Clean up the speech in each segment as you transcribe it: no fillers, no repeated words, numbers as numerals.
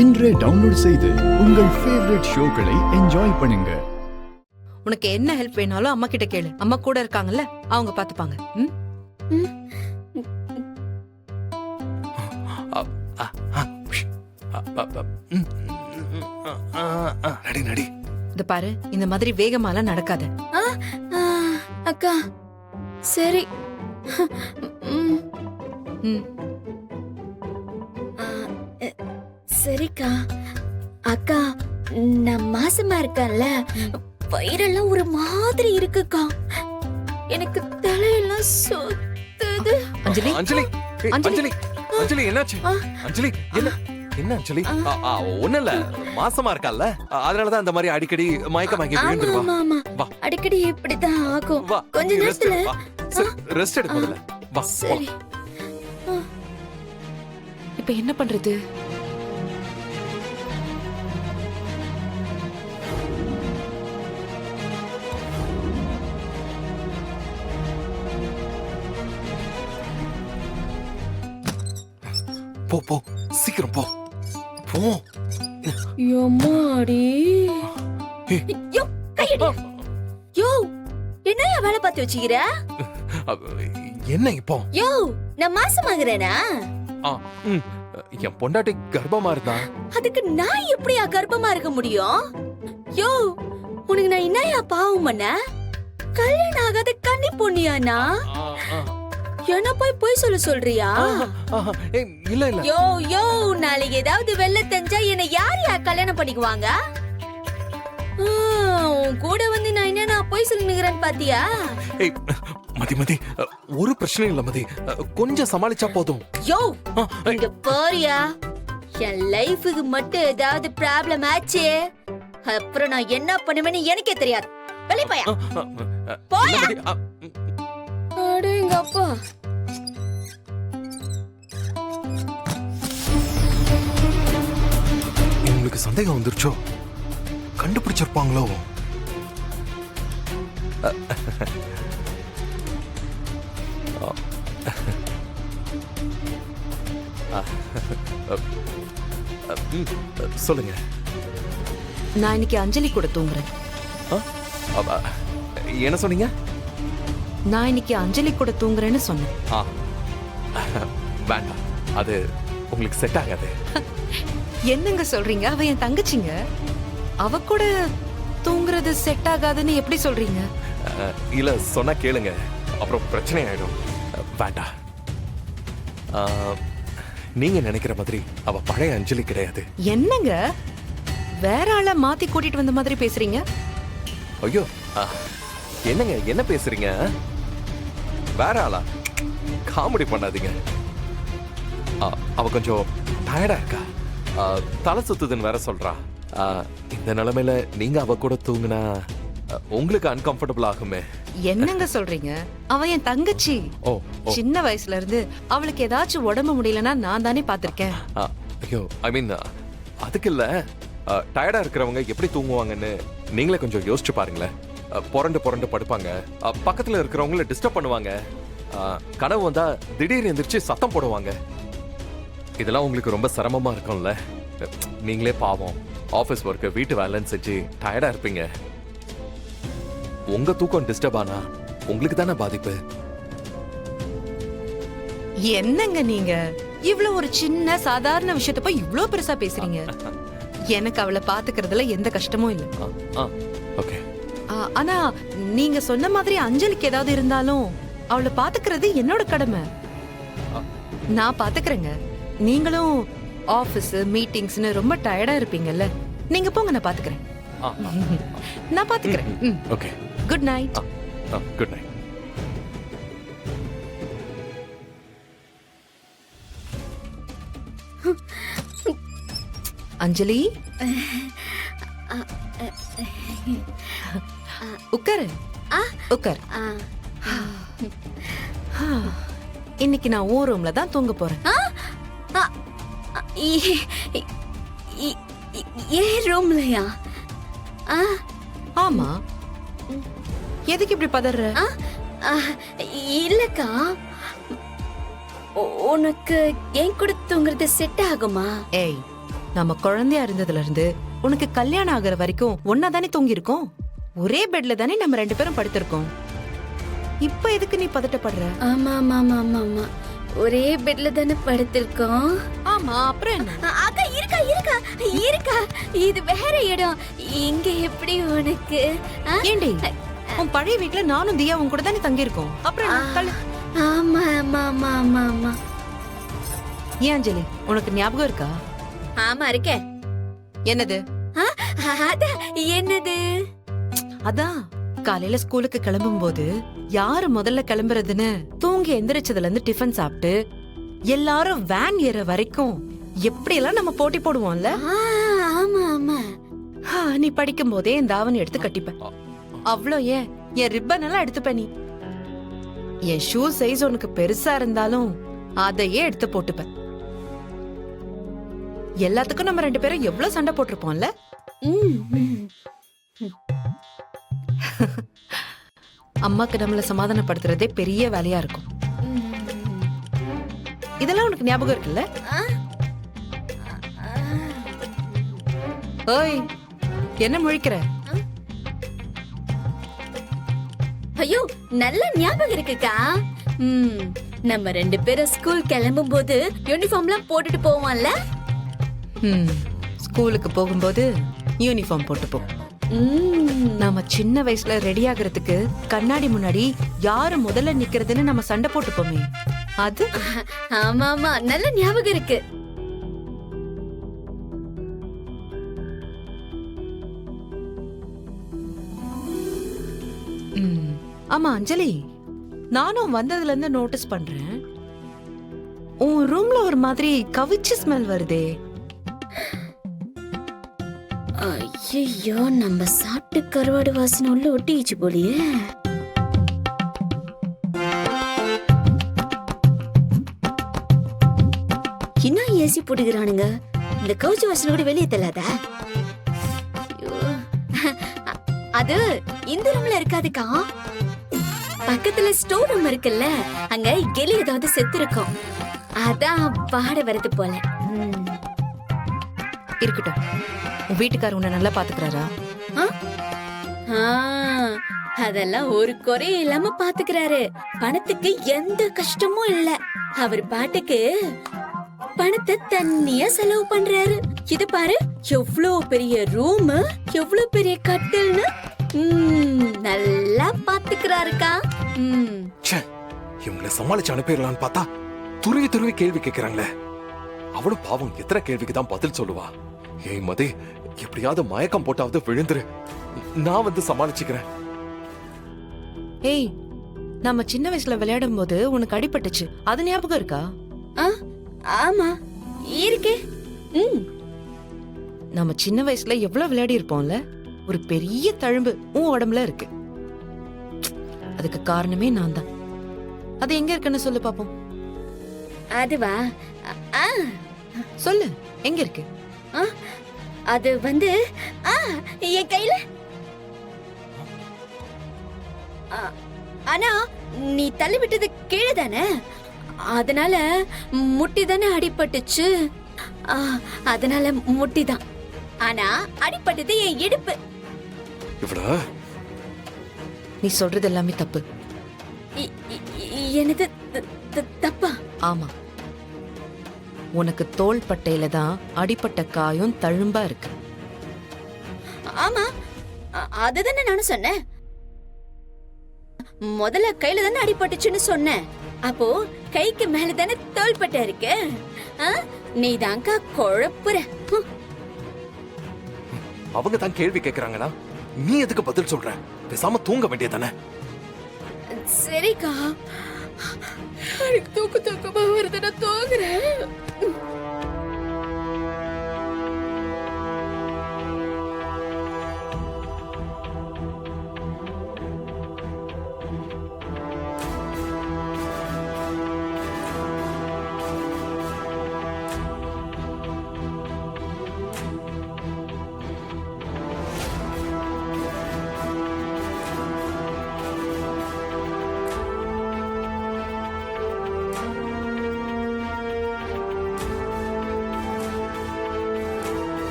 இன்றே டவுன்லோட் செய்து உங்கள் ஃபேவரட் ஷோக்களை என்ஜாய் பண்ணுங்க. உனக்கு என்ன ஹெல்ப் வேணாலும் அம்மா கிட்ட கேளு. அம்மா கூட இருக்காங்கல்ல, அவங்க பாத்துப்பாங்க. நடி இது பாரு, இந்த மாதிரி வேகமாலாம் நடக்காத. அக்கா சரி. சரிக்கா. அக்கா நான் மாசமா இருக்கேன்ல, வயிறெல்லாம் ஒரு மாதிரி இருக்குக்கா. எனக்கு தலையெல்லாம் சுத்துது. அஞ்சலி அஞ்சலி அஞ்சலி அஞ்சலி என்னாச்சு? அஞ்சலி என்ன என்ன அஞ்சலி? ஒண்ணு இல்ல, மாசமா இருக்கால, அதனாலதான் இந்த மாதிரி அடிக்கடி மயக்கமாக்கி விழுந்துருவா. அடிக்கடி இப்படிதான் ஆகும். கொஞ்ச நேரத்துல ரெஸ்ட் எடுக்க முதல்ல. வா. சரி. இப்ப என்ன பண்றது? போ போ, சீக்கிரம் போ போ. யம்மாடி. யோ, கையடி. யோ, என்னையா வேலை பார்த்து வச்சிக்கிற? என்ன இப்போ? யோ, நான் மாசமாகறேனா? என் பொண்டாட்டி கர்ப்பமா இருந்தா. அதுக்கு நான் எப்படியா கர்ப்பமா இருக்க முடியும்? யோ, உனக்கு நான் என்னையா பாவம் பண்ண? கல்யாணம் ஆகாத கன்னி பொண்ணியானா? என்ன போய் சொல்றியா? இல்ல இல்ல. யோ யோ, நாளைக்கு ஏதாவது வெள்ள தெரிஞ்சா என்ன யாரையா கல்யாணம் பண்ணிக்குவாங்க? உன் கூட வந்து நான் என்ன போய் சொல்லுங்கிறேன்னு பாத்தியா? மதி மதி, ஒரு பிரச்சனை இல்ல மதி, கொஞ்சம் சமாளிச்சா போதும். யோ, இங்க போறியா? என் லைஃபுக்கு மட்டும் ஏதாவது ப்ராப்ளம் ஆச்சு, அப்புறம் நான் என்ன பண்ணுவேன்னு எனக்கே தெரியாது. வெளிய போயா. போயா. அடேங்கப்பா. உங்களுக்கு சந்தேகம் வந்துருச்சோ? கண்டுபிடிச்சிருப்பாங்களோ? சொல்லுங்க. நான் இன்னைக்கு அஞ்சலி கூட தூங்குறேன். என்ன சொன்னீங்க? நான் இன்னைக்கு அஞ்சலி கூட தூங்குறேன்னு சொன்னேன். வேண்டாம், அது உங்களுக்கு செட் ஆகாது. என்னங்க சொல்றீங்க? அவ என் தங்கச்சிங்க. அவ கூட தூங்குறது செட் ஆகாதுன்னு எப்படி சொல்றீங்க? இல்ல, சொன்னா கேளுங்க, அப்புறம் பிரச்சனை ஆயிடும். வேண்டாம். நீங்க நினைக்கிற மாதிரி அவ பழைய அஞ்சலி கிடையாது. என்னங்க வேற ஆள மாத்தி கூட்டிட்டு வந்த மாதிரி பேசுறீங்க? ஐயோ, என்னங்க என்ன பேசுறீங்க? வேற ஆளா? காமெடி பண்ணாதீங்க. அவ கொஞ்சம் டயர்டா இருக்கா, தலை சுத்துதுன்னு வேற சொல்றா. இந்த நிலைமையில நீங்க அவ கூட தூங்குனா உங்களுக்கு அன்கம்ஃபர்டபிள் ஆகுமே. என்னங்க சொல்றீங்க? அவ என் தங்கச்சி. சின்ன வயசுல இருந்து அவளுக்கு ஏதாச்சும் உடம்பு முடியலன்னா நான் தானே பாத்திருக்கேன். ஐயோ, ஐ மீன் அதுக்கு இல்ல, டயர்டா இருக்கிறவங்க எப்படி தூங்குவாங்கன்னு நீங்களே கொஞ்சம் யோசிச்சு பாருங்களேன். புரண்டு புரண்டு படுப்பாங்க, பக்கத்துல இருக்கிறவங்கள டிஸ்டர்ப் பண்ணுவாங்க, கனவு வந்தா திடீர்னு எந்திரிச்சு சத்தம் போடுவாங்க. இதெல்லாம் உங்களுக்கு ரொம்ப சிரமமா இருக்கும்ல. நீங்களே பாவம், ஆபீஸ் ஒர்க், வீட்டு வேலைன்னு செஞ்சு டயர்டா இருப்பீங்க. உங்க தூக்கம் டிஸ்டர்ப் ஆனா உங்களுக்கு தானே பாதிப்பு. என்னங்க நீங்க இவ்வளவு ஒரு சின்ன சாதாரண விஷயத்த போய் இவ்ளோ பெருசா பேசுறீங்க? எனக்கு அவளை பாத்துக்கிறதுல எந்த கஷ்டமும் இல்ல. ஓகே. ஆனா நீங்க சொன்ன மாதிரி அஞ்சலிக்கு ஏதாவது இருந்தாலும் அவளை பாத்துக்கிறது என்னோட கடமை. நான் பாத்துக்கிறேங்க. நீங்களும் ஆபீஸ் மீட்டிங்ஸ்னு ரொம்ப டயர்டா இருப்பீங்கல்ல, நீங்க போங்க, நான் பாத்துக்கிறேன். நான் பாத்துக்கிறேன். Okay. Good night. Good night. Anjali, உட்காரு. உட்காரு. இன்னைக்கு நான் ஓ ரூம்ல தான் தூங்க போறேன். ஏ ரூம்லயா? ஆமா. எதுக்கு இப்படி பதற? இல்லக்கா, உனக்கு என் கூட தூங்குறது செட் ஆகுமா? ஏய், நம்ம குழந்தையா இருந்ததுல இருந்து உனக்கு கல்யாணம் ஆகுற வரைக்கும் ஒன்னா தானே தூங்கி இருக்கோம். ஒரே பெட்ல தானே நம்ம 2 பேரும் படுத்திருக்கோம். இப்ப எதுக்கு நீ பதட்டப்படுற? ஆமா ஆமா ஆமா ஆமா ஆமா, ஒரே பெட்ல தானே படுத்திருக்கோம். ஆமா, அப்புறம் என்ன? அக்கா இருக்கா இருக்கா இருக்கா, இது வேற இடம். இங்க எப்படி உனக்கு? ஏண்டி, உன் பழைய வீட்ல நானும் தியா உன் கூட தானே தங்கி இருக்கோம். அப்புறம் என்ன? தள்ளு. ஆமா ஆமா ஆமா ஆமா ஆமா. ஏன் அஞ்சலி, உனக்கு ஞாபகம் இருக்கா? ஆமா இருக்கே. என்னது? அதான் என்னது? அதான் காலையில ஸ்கூலுக்கு கிளம்பும் போது யாரு முதல்ல கிளம்புறதுன்னு தூங்கி எந்திரிச்சதுல இருந்து டிஃபன் சாப்பிட்டு எல்லாரும் வேன் ஏற வரைக்கும் எப்படி எல்லாம் நம்ம போட்டி போடுவோம்ல. ஆமா ஆமா. நீ படிக்கும் போதே என் தாவணி எடுத்து கட்டிப்ப. அவ்வளோ ஏன், என் ரிப்பன் எல்லாம் எடுத்துப்ப. நீ என் ஷூ சைஸ் உனக்கு பெருசா இருந்தாலும் அதையே எடுத்து போட்டுப்ப. எல்லாத்துக்கும் நம்ம 2 பேரும் எவ்வளவு சண்டை போட்டிருப்போம்ல. அம்மாக்கு நம்மள சமாதானப்படுத்துறதே பெரிய வேலையா இருக்கும். இதெல்லாம் உனக்கு ஞாபகம் இருக்குல்ல? ஓய், என்ன முழிக்கிற? ஐயோ, நல்ல ஞாபகம் இருக்குக்கா. நம்ம 2 பேரும் ஸ்கூல் கிளம்பும் போது யூனிஃபார்ம்லாம் போட்டுட்டு போவோம்ல. ஸ்கூலுக்கு போகும்போது யூனிஃபார்ம் போட்டு போ. நாம சின்ன வயசுல ரெடி ஆகுறதுக்கு கண்ணாடி முன்னாடி யாரு முதல்ல நிக்கிறதுன்னு நம்ம சண்டை போட்டுப்போமே, அது. ஆமா ஆமா, நல்ல ஞாபகம் இருக்கு. ஆமா அஞ்சலி, நானும் வந்ததுல இருந்து நோட்டீஸ் பண்றேன், உன் ரூம்ல ஒரு மாதிரி கவிச்சு ஸ்மெல் வருதே. ஐயோ, நம்ம சாப்பிட்டு கருவாடு வாசனை உள்ள ஒட்டிச்சு போலியே. இன்னும் ஏசி போட்டுக்கிறானுங்க, இந்த கவுச்சி வாசனை கூட வெளியே தெரியலாத. அது இந்த ரூம்ல இருக்காதுக்கா, பக்கத்துல ஸ்டோர் ரூம் இருக்குல்ல, அங்க எலி ஏதாவது செத்து இருக்கும், அதான் பாட வருது போல. இருக்கட்டும், உன் வீட்டுக்காரர் உன்னை நல்லா பாத்துக்கிறாரா? அதெல்லாம் ஒரு குறையும் இல்லாம பாத்துக்கிறாரு. பணத்துக்கு எந்த கஷ்டமும் இல்ல. அவர் பாட்டுக்கு பணத்தை தண்ணியா செலவு பண்றாரு. இது பாரு, எவ்வளவு பெரிய ரூம், எவ்வளவு பெரிய கட்டில்னு நல்லா பாத்துக்கிறாருக்கா. இவங்களை சமாளிச்சு அனுப்பிடலான்னு பார்த்தா துருவி துருவி கேள்வி கேட்கிறாங்களே. அவளும் பாவம் எத்தனை கேள்விக்கு தான் பதில் சொல்லுவா. ஏய் மதி, எப்படியாவது மயக்கம் போட்டாவது விழுந்துரு, நான் வந்து சமாளிச்சுக்கிறேன். ஏய், நம்ம சின்ன வயசுல விளையாடும் போது உனக்கு அடிபட்டுச்சு, அது ஞாபகம் இருக்கா? ஆமா இருக்கே. நம்ம சின்ன வயசுல எவ்வளவு விளையாடி இருப்போம்ல. ஒரு பெரிய தழும்பு உன் உடம்புல இருக்கு. அதுக்கு காரணமே நான் தான். அது எங்க இருக்குன்னு சொல்லு பாப்போம். அதுவா? சொல்லு, எங்க இருக்கு? அது வந்து என் கையில. ஆனா நீ தள்ளி விட்டது கீழே தானே, அதனால முட்டி தானே அடிபட்டுச்சு. அதனால முட்டி தான். ஆனா அடிபட்டது என் இடுப்பு. நீ சொல்றது எல்லாமே தப்பு. எனது தப்பா? ஆமா, உனக்கு தோள் பட்டையில தான் அடிப்பட்ட காயம் தழும்பா இருக்கு. ஆமா, அதுதானே நானும் சொன்னேன். முதல்ல கையில தானே அடிபட்டுச்சுன்னு சொன்னேன். அப்போ கைக்கு மேல தானே தோள்பட்டை இருக்கு. நீதான்க்கா குழப்புற. அவங்க தான் கேள்வி கேக்குறாங்கன்னா நீ எதுக்கு பதில் சொல்ற? பேசாம தூங்க வேண்டியதானே. சரிக்கா, தூக்கமா வருது, நான் தூங்குறேன்.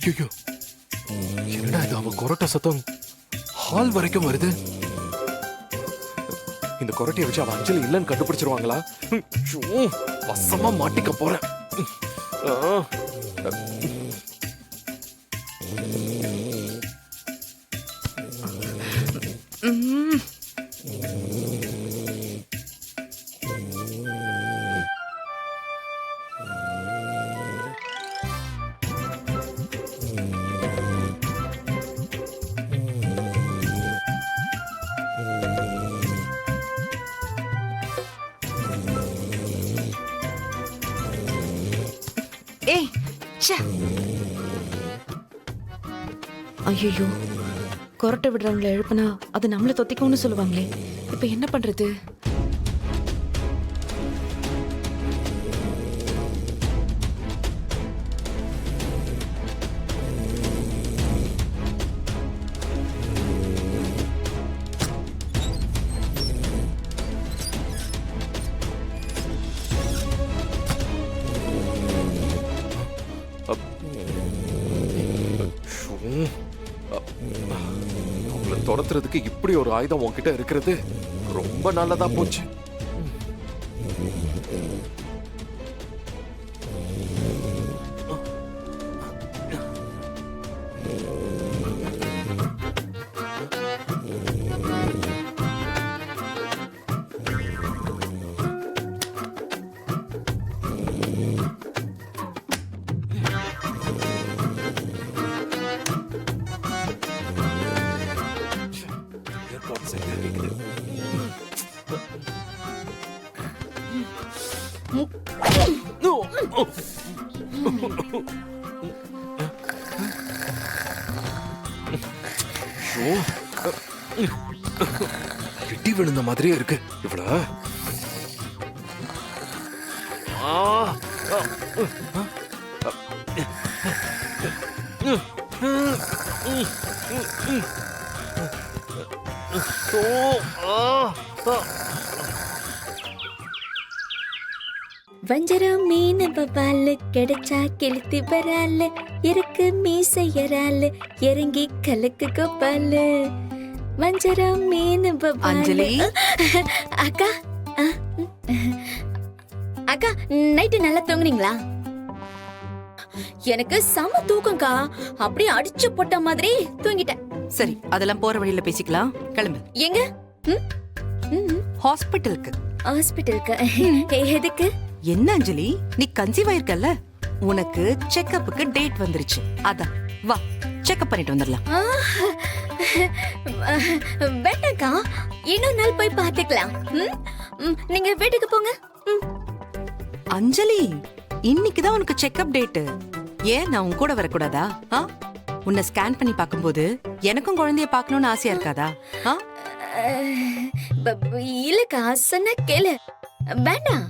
ஐயோ, என்னடா இது? அவ கொரட்டை சத்தம் ஹால் வரைக்கும் வருது. இந்த கொரட்டையை வச்சு அவ அஞ்சலி இல்லைன்னு கண்டுபிடிச்சிருவாங்களா? ஐயோ, வசமா மாட்டிக்க போறேன். ஆ. ஏய் ச்சே. ஐயோ, கொரட்டை விடுறவங்கள எழுப்புனா அது நம்மள தொத்திக்கும்னு சொல்லுவாங்களே, இப்ப என்ன பண்றது? அவங்கள துரத்துறதுக்கு இப்படி ஒரு ஆயுதம் உன்கிட்ட இருக்கிறது ரொம்ப நல்லதா போச்சு. இடி விழுந்த மாதிரியே இருக்கு இவ்வளோ. வஞ்சரம் மீன் பபால் கிடைச்சா கிழித்து வரால் இருக்கு மீசையரால் இறங்கி கலக்கு கோபால். வஞ்சரம் மீன் பபால். அஞ்சலி. அக்கா அக்கா, நைட்டு நல்லா தூங்குனீங்களா? எனக்கு செம தூக்கம்க்கா, அப்படியே அடிச்சு போட்ட மாதிரி தூங்கிட்டேன். சரி, அதெல்லாம் போற வழியில பேசிக்கலாம். கிளம்பு. எங்க? ஹாஸ்பிட்டலுக்கு. ஹாஸ்பிட்டலுக்கு எதுக்கு? என்ன அஞ்சலி, நீ கன்சீவ் ஆயிருக்கல்ல, உனக்கு செக்கப்புக்கு டேட் வந்துருச்சு. அதான் வா, செக்கப் பண்ணிட்டு வந்துடலாம். வேண்டாக்கா, இன்னொரு நாள் போய் பாத்துக்கலாம். நீங்க வீட்டுக்கு போங்க. அஞ்சலி, இன்னைக்குதான் உனக்கு செக்கப் டேட். ஏன் நான் உன் கூட வரக்கூடாதா? உன்னை ஸ்கேன் பண்ணி பார்க்கும்போது எனக்கும் குழந்தைய பார்க்கணும்னு ஆசையா இருக்காதா? இல்லக்கா, சொன்ன கேளு. வேண்டாம்,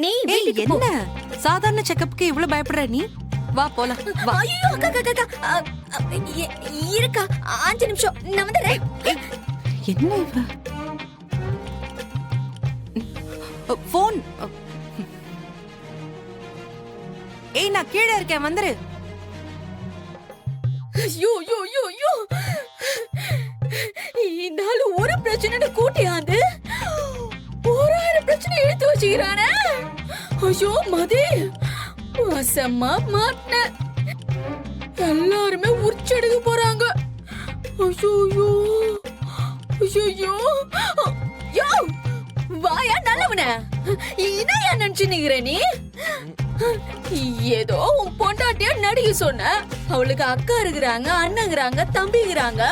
நீ வீட்டுக்கு போ. என்ன சாதாரண செக்கப்புக்கு இவ்வளவு பயப்படுற நீ? வா போலாம். வா. ஐயோ அக்கா அக்கா அக்கா, இருக்கா 5 நிமிஷம் நான் வந்துறேன். என்ன இவ? போன். ஏய், நான் கீழே இருக்கேன், வந்துரு. ஐயோ ஐயோ ஐயோ ஐயோ, இந்த ஆளு ஒரு பிரச்சனை கூட்டியாந்து 1000 பிரச்சனை எடுத்து வச்சுக்கிறானே. ஐயோ மதி, வசமா மாட்டின. எல்லாருமே உற்செடுக்க போறாங்க. ஐயோ ஐயோ ஐயோ, யோ வாயா நல்லவன, இதையா நினைச்சு நிக்கிற நீ? ஏதோ உன் பொண்டாட்டியா நடிக்க சொன்ன. அவளுக்கு அக்கா இருக்கிறாங்க, அண்ணங்கிறாங்க, தம்பிங்கிறாங்க.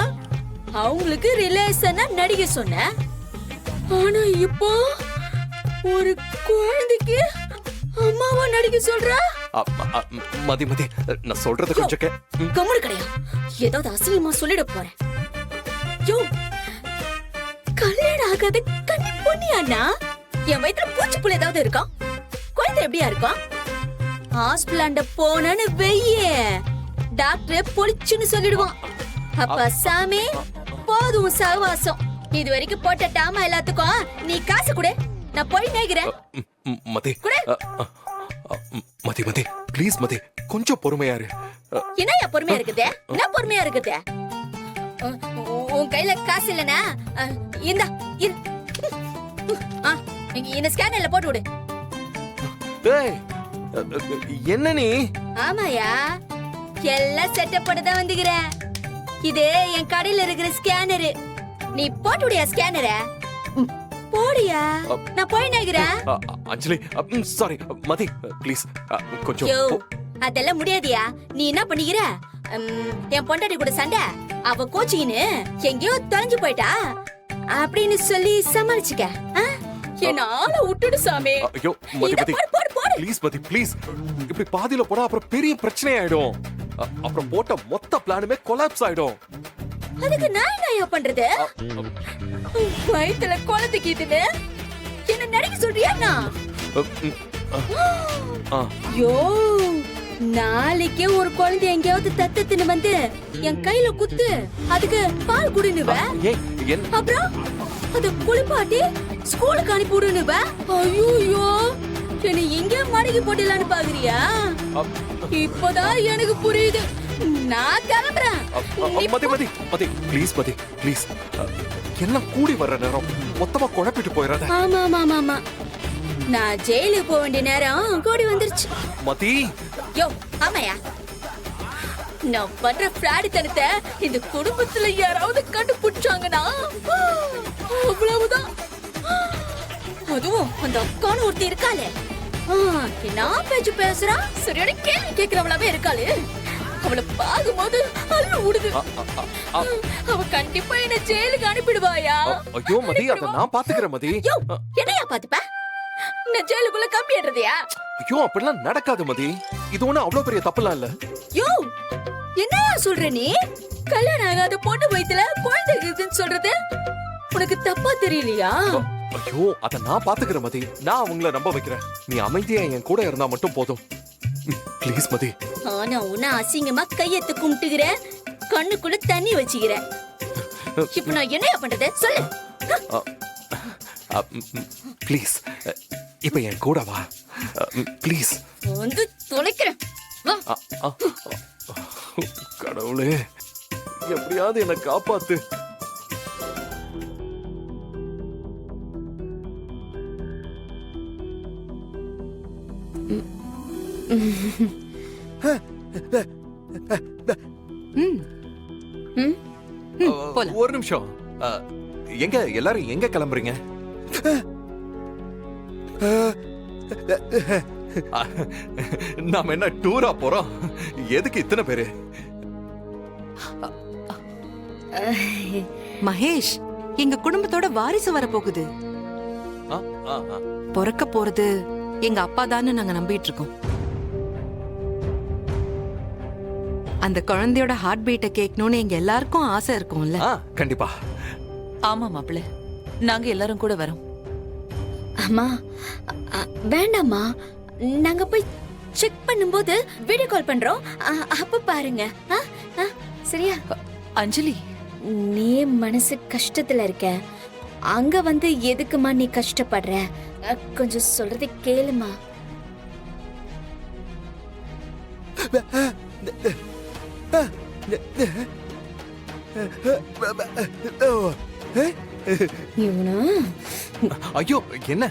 அவங்களுக்கு ரிலேஷனா நடிக்க சொன்ன. ஆனா இப்போ ஒரு குழந்தைக்கு அம்மாவா நடிக்க சொல்ற. மதி மதி, நான் சொல்றது கொஞ்சம் கம்முனு கிடையாது. ஏதாவது அசிங்கமா சொல்லிட போறேன். யோ, கல்யாணம் ஆகாத கன்னி பொண்ணியாண்ணா, என் வயித்துல பூச்சி புள்ள ஏதாவது இருக்கா? குழந்தை எப்படியா இருக்கா? ஹாஸ்பிடலாண்ட போனன்னு வெய்யே, டாக்டர் பொலிச்சுன்னு சொல்லிடுவான். அப்ப சாமி போதும் சகவாசம். இது வரைக்கும் போட்ட டாமா எல்லாத்துக்கும் நீ காசு கொடு, நான் போய் நேக்கிறேன். மதி மதி மதி ப்ளீஸ் மதி கொஞ்சம் பொறுமையா இரு. என்னையா பொறுமையா இருக்குது? என்ன பொறுமையா இருக்குது? உன் கையில காசு இல்லனா இந்தா இரு. இந்த ஸ்கேனர்ல போட்டு விடு. டேய் என்ன நீ? ஆமாயா, எல்லாம் செட்டப் பண்ண தான் வந்துக்கிறேன். இது என் கடையில இருக்கிற ஸ்கேனரு. நீ போட்டு விடியா ஸ்கேனரை? போடியா, நான் போய் நேக்கிறேன். அஞ்சலி சாரி மதி ப்ளீஸ் கொஞ்சம் யோ, அதெல்லாம் முடியாதியா. நீ என்ன பண்ணிக்கிற? என் பொண்டாட்டி கூட சண்டை, அவ கோச்சின்னு எங்கேயோ தொலைஞ்சு போயிட்டா அப்படின்னு சொல்லி சமாளிச்சுக்க. என்னால விட்டுடு சாமி. ஐயோ மதி மதி ப்ளீஸ் மதி ப்ளீஸ். இப்படி பாதியில போனா அப்புறம் பெரிய பிரச்சனை ஆயிடும். அப்புறம் போட்ட மொத்த பிளானுமே கொலாப்ஸ் ஆயிடும். அதுக்கு நான் என்னயா பண்றது? வயித்துல குழந்தைக்கு இதுன்னு என்ன நடிக்க சொல்றியா? யோ, நாளைக்கே ஒரு குழந்தை எங்கேயாவது தத்தத்துன்னு வந்து என் கையில குத்து, அதுக்கு பால் குடினுவ. அப்புறம் அத குளிப்பாட்டி ஸ்கூலுக்கு அனுப்பி விடுனுவ. ஐயோ, என்ன எங்க மடக்கி போட்டலான்னு பாக்குறியா? இப்பதான் எனக்கு புரியுது. நான் கிளம்புறேன். மதி மதி மதி ப்ளீஸ் மதி ப்ளீஸ். எல்லாம் கூடி வர்ற நேரம் மொத்தமா குழப்பிட்டு போயிடாத. ஆமா ஆமா ஆமா, நான் ஜெயிலுக்கு போக வேண்டிய நேரம் கூடி வந்துருச்சு. மதி யோ, ஆமாயா, நான் பண்ற ஃப்ராடித்தனத்தை இந்த குடும்பத்துல யாராவது கண்டுபிடிச்சாங்கன்னா அவ்வளவுதான். அதுவும் அந்த அக்கான்னு ஒருத்தி இருக்காளே, என்ன பேச்சு பேசுறா, சரியான கேள்வி கேட்கிறவளாவே இருக்காளே. அவளை பார்க்கும்போது அள்ளு விடுது. அவ கண்டிப்பா என்ன ஜெயிலுக்கு அனுப்பிடுவாயா? ஐயோ மதி, அத நான் பாத்துக்கிறேன் மதி. யோ, என்னையா பாத்துப்ப? நான் ஜெயிலுக்குள்ள கம்பி ஏறதையா? ஐயோ அப்படிலாம் நடக்காது மதி. இது ஒண்ணு அவ்வளவு பெரிய தப்புலாம் இல்ல. யோ, என்னையா சொல்ற நீ? கல்யாணம் ஆகாத பொண்ணு வயித்துல குழந்தை இருக்குதுன்னு சொல்றது உனக்கு தப்பா தெரியலையா? ஐயோ அத நான் பாத்துக்கிறேன் மதி. நான் அவங்கள நம்ப வைக்கிறேன். நீ அமைதியா என் கூட இருந்தா மட்டும் போதும். ப்ளீஸ் மதி. ஆனா உன்ன அசிங்கமா கையெத்து கும்பிட்டுக்கிறேன், கண்ணுக்குள்ள தண்ணி வச்சுக்கிறேன். இப்ப நான் என்னையா பண்றது சொல்லு. ப்ளீஸ் இப்ப என் கூட வா ப்ளீஸ். வந்து தொலைக்கிறேன். கடவுளே, எப்படியாவது என்னை காப்பாத்து. ஒரு நிமிஷம். எங்க எல்லாரும் எங்க கிளம்புறீங்க? நாம என்ன டூரா போறோம்? எதுக்கு இத்தனை பேரு? மகேஷ், எங்க குடும்பத்தோட வாரிசு வர போகுது. பிறக்க போறது எங்க அப்பா தான்னு நாங்க நம்பிட்டு இருக்கோம். அந்த குழந்தையோட ஹார்ட் பீட்டை கேட்கணும்னு எங்க எல்லாருக்கும் ஆசை இருக்கும்ல. கண்டிப்பா. ஆமா மாப்பிள்ள, நாங்க எல்லாரும் கூட வரோம். அம்மா வேண்டாம்மா, நாங்க போய் செக் பண்ணும்போது வீடியோ கால் பண்றோம், அப்ப பாருங்க. சரியா? அஞ்சலி, நீ மனசு கஷ்டத்துல இருக்க, அங்க வந்து எதுக்குமா நீ கஷ்டப்படுற? கொஞ்சம் சொல்றதை கேளுமா. ஐயோ என்ன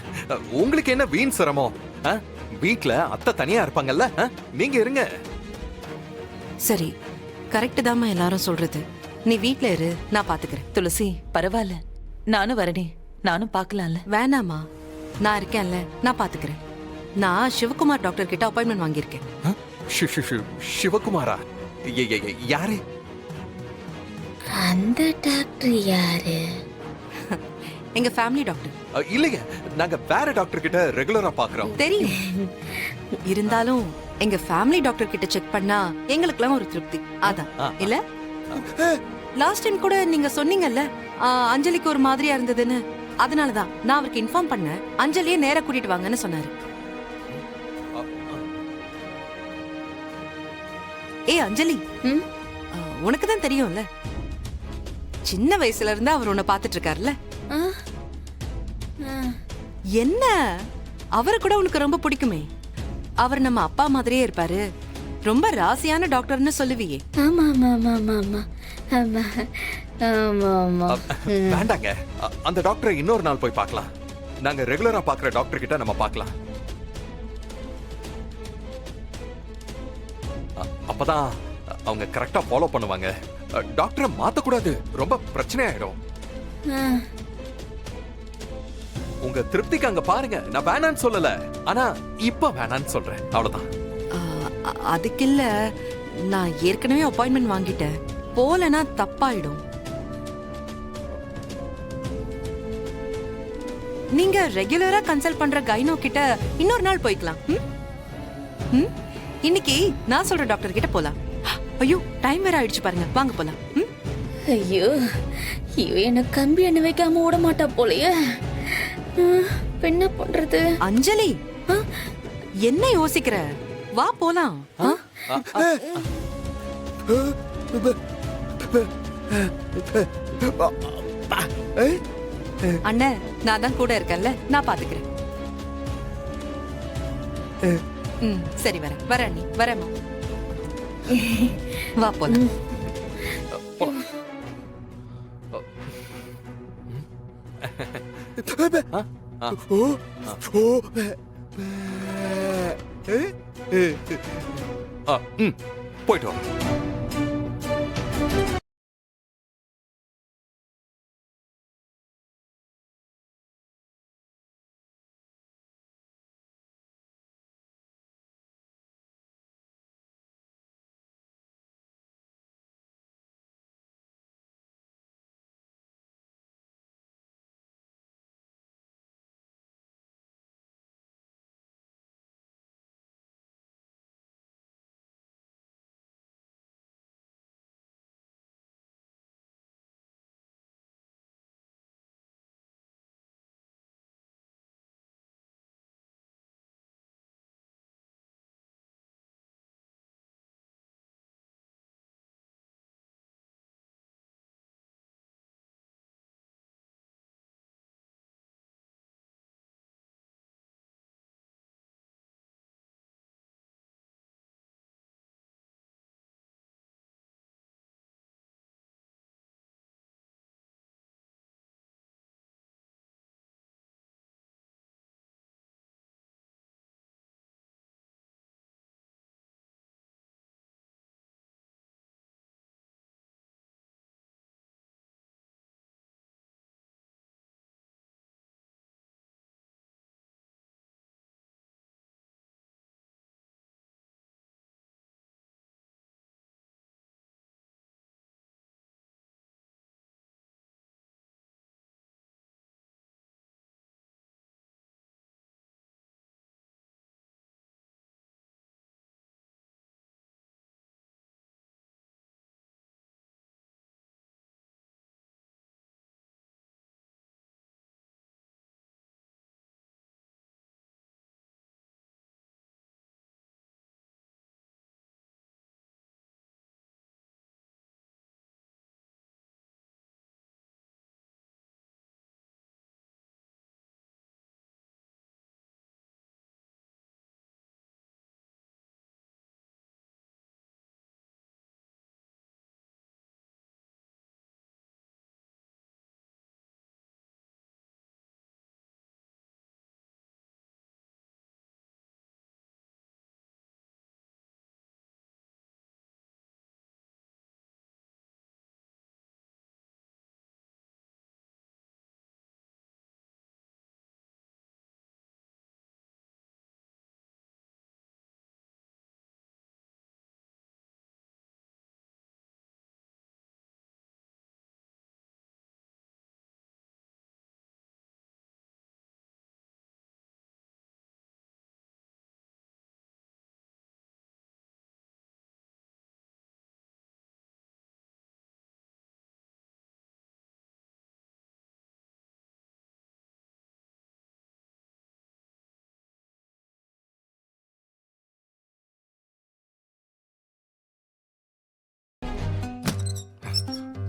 உங்களுக்கு என்ன வீண் சிரமம்? வீட்ல அத்தை தனியா இருப்பாங்கல்ல, நீங்க இருங்க. சரி, கரெக்ட் தாமா எல்லாரும் சொல்றது. நீ வீட்ல இரு, நான் பாத்துக்கிறேன். துளசி பரவாயில்ல, நானும் வரனே, நானும் பாக்கலாம்ல. வேணாமா, நான் இருக்கேன்ல, நான் பாத்துக்கிறேன். நான் சிவகுமார் டாக்டர் கிட்ட அப்பாயின்மெண்ட் வாங்கியிருக்கேன். சிவகுமாரா? யாரு அந்த டாக்டர்? யாரு? எங்க ஃபேமிலி டாக்டர். இல்லைங்க, நாங்க வேற டாக்டர் கிட்ட ரெகுலரா பாக்குறோம். தெரியும், இருந்தாலும் எங்க ஃபேமிலி டாக்டர் கிட்ட செக் பண்ணா எங்களுக்குலாம் ஒரு திருப்தி. அதான் இல்ல? லாஸ்ட் டைம் கூட நீங்க சொன்னீங்கல்ல அஞ்சலிக்கு ஒரு மாதிரியா இருந்ததுன்னு. அதனாலதான் நான் அவருக்கு இன்ஃபார்ம் பண்ணேன். அஞ்சலியே நேரா கூட்டிட்டு வாங்கன்னு சொன்னாரு. ஏய் அஞ்சலி, உனக்கு தான் தெரியும்ல, சின்ன வயசுல இருந்து அவர் உன்னை பாத்துட்டு இருக்காருல்ல. என்ன அவரை கூட உனக்கு ரொம்ப பிடிக்குமே. அவர் நம்ம அப்பா மாதிரியே இருப்பாரு. ரொம்ப ராசியான டாக்டர்னு சொல்லுவியே. ஆமா ஆமா ஆமா ஆமா ஆமா ஆமா ஆமா வேண்டாங்க, அந்த டாக்டரை இன்னொரு நாள் போய் பார்க்கலாம். நாங்க ரெகுலரா பாக்குற டாக்டர் கிட்ட நம்ம பார்க்கலாம். அப்பதான் அவங்க கரெக்டா ஃபாலோ பண்ணுவாங்க. டாக்டரை மாத்த கூடாது, ரொம்ப பிரச்சனை ஆயிடும். உங்க திருப்திக்கு அங்க பாருங்க, நான் வேணான்னு சொல்லல, ஆனா இப்ப வேணான்னு சொல்றேன், அவ்வளவுதான். அதுக்கு இல்ல, நான் ஏற்கனவே அப்பாயின்மெண்ட் வாங்கிட்டேன். போலனா தப்பாயிடும். நீங்க ரெகுலரா கன்சல்ட் பண்ற கைனோ கிட்ட இன்னொரு நாள் போய்க்கலாம். இன்னைக்கு நான் சொல்ற டாக்டர் கிட்ட போலாம். ஐயோ டைம் வேற ஆயிடுச்சு பாருங்க, வாங்க போலாம். ஐயோ இவ என்ன கம்பி எண்ணெய் வைக்காம விட மாட்டா போலயே. என்ன பண்றது? அஞ்சலி, என்ன யோசிக்கிற? வா போலாம். அண்ணன், நான் தான் கூட இருக்கேன்ல, நான் பாத்துக்கிறேன். சரி வரேன் நீ வரேம்மா. வா போலாம். போயிட்டு வா.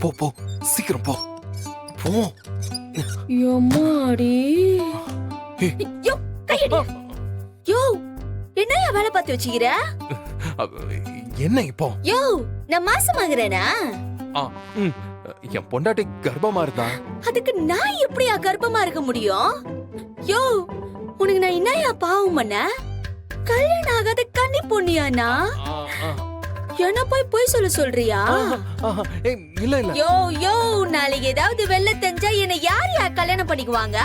போ போ, சீக்கிரம் போ போ. எம்மாடி யோ கையடி. யோ என்னையா வேலை பார்த்து வச்சுக்கிற? என்ன இப்போ? யோ நான் மாசமாகறேனா? ஆ, ம், என் பொண்டாட்டி கர்ப்பமா இருந்தா. அதுக்கு நான் எப்படியா கர்ப்பமா இருக்க முடியும்? யோ உனக்கு நான் என்னையா பாவம் பண்ண? கல்யாணம் ஆகாத கன்னி பொண்ணியானா? என்ன போய் சொல்ல சொல்றியா? ஏய், இல்ல இல்ல. யோ யோ நாளைக்கு ஏதாவது வெள்ள தெரிஞ்சா என்ன யாரையா கல்யாணம் பண்ணிக்குவாங்க?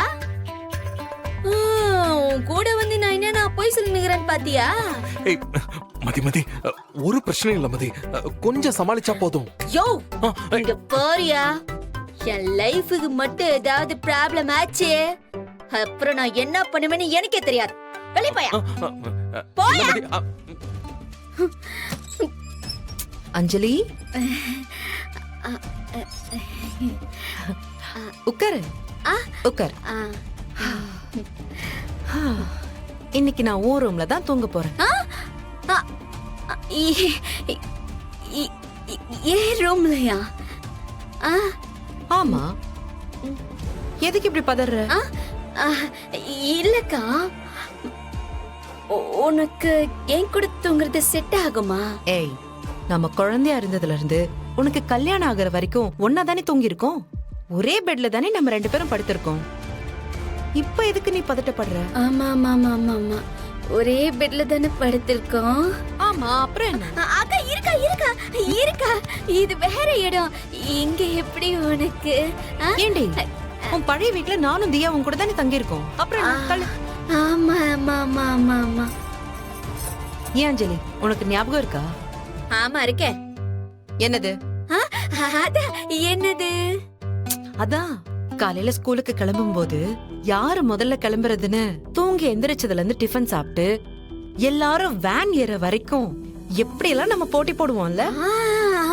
உன் கூட வந்து நான் என்ன போய் சொல்லுங்கிறேன்னு பாத்தியா? ஏய், மதி ஒரு பிரச்சனையும் இல்ல மதி. கொஞ்சம் சமாளிச்சா போதும். யோ இங்க போறியா? என் லைஃபுக்கு மட்டும் ஏதாவது ப்ராப்ளம் ஆச்சு அப்புறம் நான் என்ன பண்ணுவேன்னு எனக்கே தெரியாது. வெளிய போயா. போயா. இல்ல மதி, அஞ்சலி உட்காரு. உட்காரு. இன்னைக்கு நான் உன் ரூம்ல தான் தூங்க போறேன். ஏ ரூம்லயா? ஆமா, எதுக்கு இப்படி பதற? இல்லக்கா, உனக்கு என் கூட தூங்குறது செட் ஆகுமா? ஏய், நம்ம குழந்தையா இருந்ததுல இருந்து உனக்கு கல்யாணம் ஆகுற வரைக்கும் ஒன்னா தானே தூங்கி இருக்கோம். ஒரே பெட்ல தானே நம்ம 2 பேரும் படுத்திருக்கோம். இப்ப எதுக்கு நீ பதட்டப்படுற? ஆமா ஆமா ஆமா ஆமா, ஒரே பெட்ல தானே படுத்திருக்கோம். ஆமா, அப்புறம் என்ன? அக்கா இருக்கா இருக்கா இருக்கா, இது வேற இடம். இங்க எப்படி உனக்கு? ஏண்டி, உன் பழைய வீட்ல நானும் தியா உன் கூட தானே தங்கி இருக்கோம். அப்புறம் என்ன? தள்ளு. ஆமா ஆமா ஆமா ஆமா ஆமா. ஏன் அஞ்சலி, உனக்கு ஞாபகம் இருக்கா? ஆமா இருக்கே. என்னது? அதான் என்னது? அதான் காலையில ஸ்கூலுக்கு கிளம்பும் போது யாரு முதல்ல கிளம்புறதுன்னு தூங்கி எந்திரிச்சதுல இருந்து டிஃபன் சாப்பிட்டு எல்லாரும் வேன் ஏற வரைக்கும் எப்படி எல்லாம் நம்ம போட்டி போடுவோம்ல.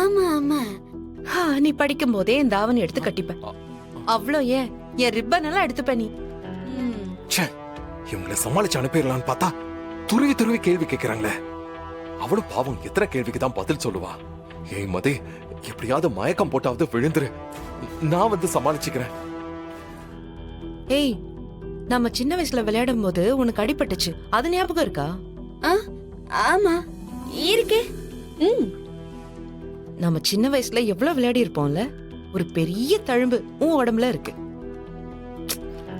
ஆமா ஆமா. நீ படிக்கும் போதே என் தாவணி எடுத்து கட்டிப்ப. அவ்வளோ ஏன், என் ரிப்பன் எல்லாம் எடுத்துப்ப நீ. ச்சே, இவங்களை சமாளிச்சு அனுப்பிடலான்னு பார்த்தா துருவி கேள்வி கேட்கறாங்களே. அவளும் பாவம் எத்தனை கேள்விக்கு தான் பதில் சொல்லுவா. ஏய் மதி, எப்படியாவது மயக்கம் போட்டாவது விழுந்துரு. நான் வந்து சமாளிச்சுக்கிறேன். ஏய், நம்ம சின்ன வயசுல விளையாடும் போது உனக்கு அடிபட்டுச்சு, அது ஞாபகம் இருக்கா? ஆமா இருக்கே. நம்ம சின்ன வயசுல எவ்வளவு விளையாடி இருப்போம்ல. ஒரு பெரிய தழும்பு உன் உடம்புல இருக்கு.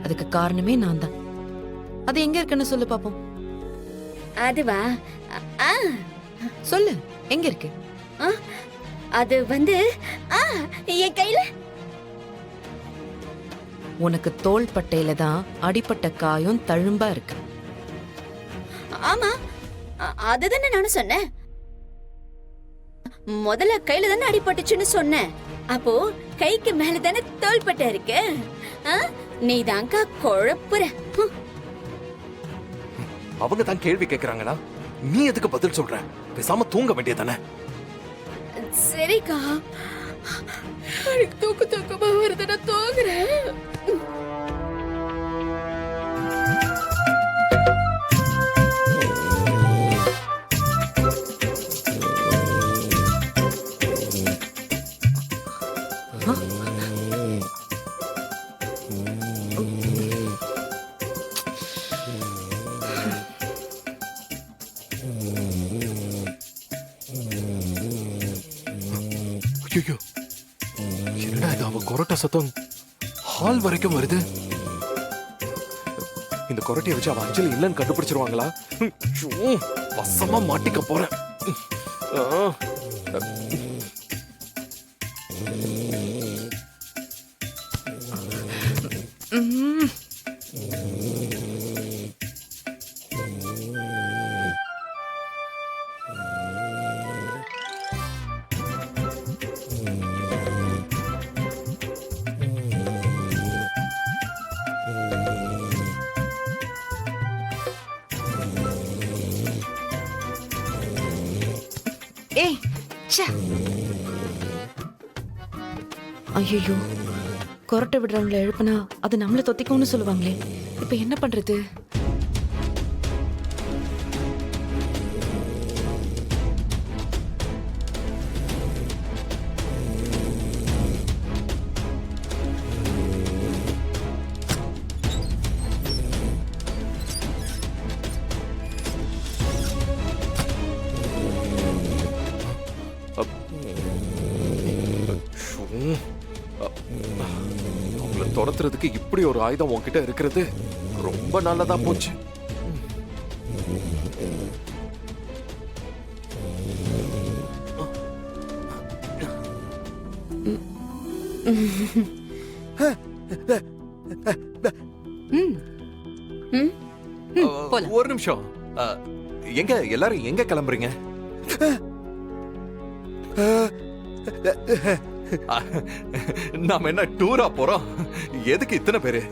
அதுக்கு காரணமே நான் தான். அது எங்க இருக்குன்னு சொல்லு பாப்போம். அதுவா? சொல்லு, எங்க இருக்கு? அது வந்து என் கையில. உனக்கு தோள் பட்டையில தான் அடிப்பட்ட காயம் தழும்பா இருக்கு. ஆமா, அதுதானே நானும் சொன்னேன். முதல்ல கையில தானே அடிபட்டுச்சுன்னு சொன்னேன். அப்போ கைக்கு மேல தானே தோள்பட்டை இருக்கு. நீ தான்க்கா குழப்புற. அவங்க தான் கேள்வி கேட்கறாங்களா, நீ எதுக்கு பதில் சொல்ற? பேசாம தூங்க வேண்டியதானே. சரிக்கா, எனக்கு தூக்கமா வருது, நான் தூங்குறேன். ஐயோ, என்னடா இது, அவ கொரட்டை சத்தம் ஹால் வரைக்கும் வருது. இந்த கொரட்டையை வச்சு அவ அஞ்சலி இல்லைன்னு கண்டுபிடிச்சிருவாங்களா? வசமா மாட்டிக்க போறேன். ஏய், ச்சே. ஐயோ, கொரட்டை விடுறவங்களை எழுப்புனா அது நம்மள தொத்திக்கும்னு சொல்லுவாங்களே. இப்ப என்ன பண்றது? துரத்துறதுக்கு இப்படி ஒரு ஆயுதம் உன்கிட்ட இருக்கிறது ரொம்ப நல்லதா போச்சு. ம் ம்? போலாம். ஒரு நிமிஷம். எங்க எல்லாரும் எங்க கிளம்புறீங்க? நாம என்ன டூரா போறோம்? எதுக்கு இத்தனை பேரு?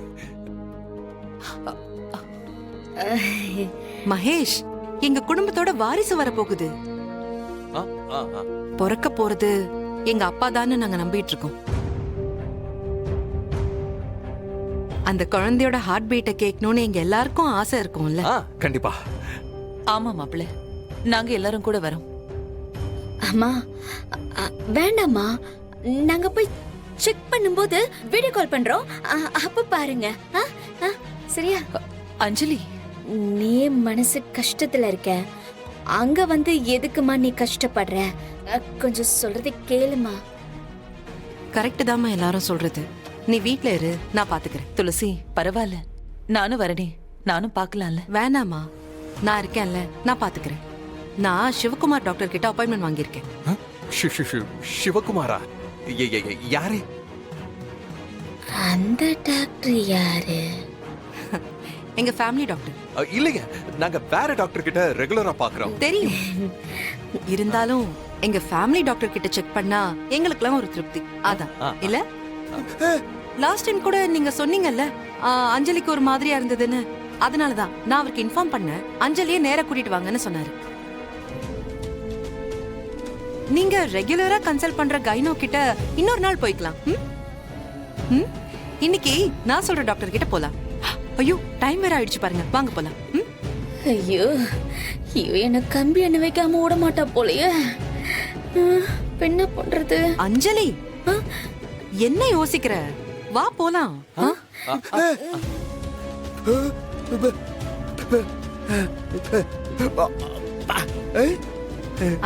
மகேஷ், எங்க குடும்பத்தோட வாரிசு வர போகுது. ஆ, ஆ, ஆ. பிறக்க போறது எங்க அப்பா தான்னு நாங்க நம்பிட்டு இருக்கோம். அந்த குழந்தையோட ஹார்ட் பீட்டை கேட்கணும்னு எங்க எல்லாருக்கும் ஆசை இருக்கும்ல. ஆ, கண்டிப்பா. ஆமா மாப்பிள்ள, நாங்க எல்லாரும் கூட வரோம். அம்மா வேண்டாம்மா, நாங்க போய் செக் பண்ணும்போது வீடியோ கால் பண்றோம். அப்ப பாருங்க. ஆ, ஆ, சரியா? அஞ்சலி, நீ மனசு கஷ்டத்துல இருக்க, அங்க வந்து எதுக்குமா நீ கஷ்டப்படுற? கொஞ்சம் சொல்றதை கேளுமா. கரெக்ட் தாம்மா எல்லாரும் சொல்றது. நீ வீட்ல இரு, நான் பாத்துக்கிறேன். துளசி பரவாயில்ல, நானும் வரனே, நானும் பார்க்கலாம்ல. வேணாமா, நான் இருக்கேன்ல, நான் பாத்துக்கிறேன். நான் சிவகுமார் டாக்டர் கிட்ட அப்பாயின்மெண்ட் வாங்கியிருக்கேன். ஆ? சிவகுமாரா? யாரு? அந்த டாக்டர் யாரு? எங்க ஃபேமிலி டாக்டர். இல்லைங்க, நாங்க வேற டாக்டர் கிட்ட ரெகுலரா பாக்குறோம். தெரியும். இருந்தாலும் எங்க ஃபேமிலி டாக்டர் கிட்ட செக் பண்ணா எங்களுக்குலாம் ஒரு திருப்தி. அதான் இல்ல? லாஸ்ட் டைம் கூட நீங்க சொன்னீங்கல்ல, அஞ்சலிக்கு ஒரு மாதிரியா இருந்ததுன்னு. அதனாலதான் நான் அவருக்கு இன்ஃபார்ம் பண்ணேன். அஞ்சலியே நேரா கூட்டிட்டு வாங்கன்னு சொன்னாரு. நீங்க ரெகுலரா கன்சல்ட் பண்ற கைனோ கிட்ட இன்னொரு நாள் போய்க்கலாம். ம்? இன்னைக்கு நான் சொல்ற டாக்டர் கிட்ட போலாம். ஐயோ, டைம் வேற ஆயிடுச்சு பாருங்க. வாங்க போலாம். ஐயோ, இவ என்ன கம்பி எண்ணெய் வைக்காம ஓட மாட்டா போலயே. என்ன பண்றது? அஞ்சலி, என்ன யோசிக்கிற? வா போலாம்.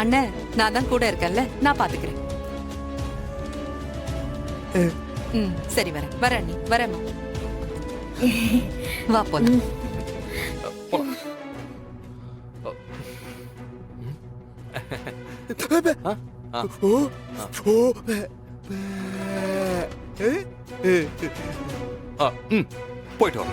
அண்ணே, நான் தான் கூட இருக்கேன்ல, நான் பாத்துக்கிறேன். சரி, வரேன் வரேன் அண்ணி, வரேம்மா. வா போலாம். போயிட்டு வரோம்.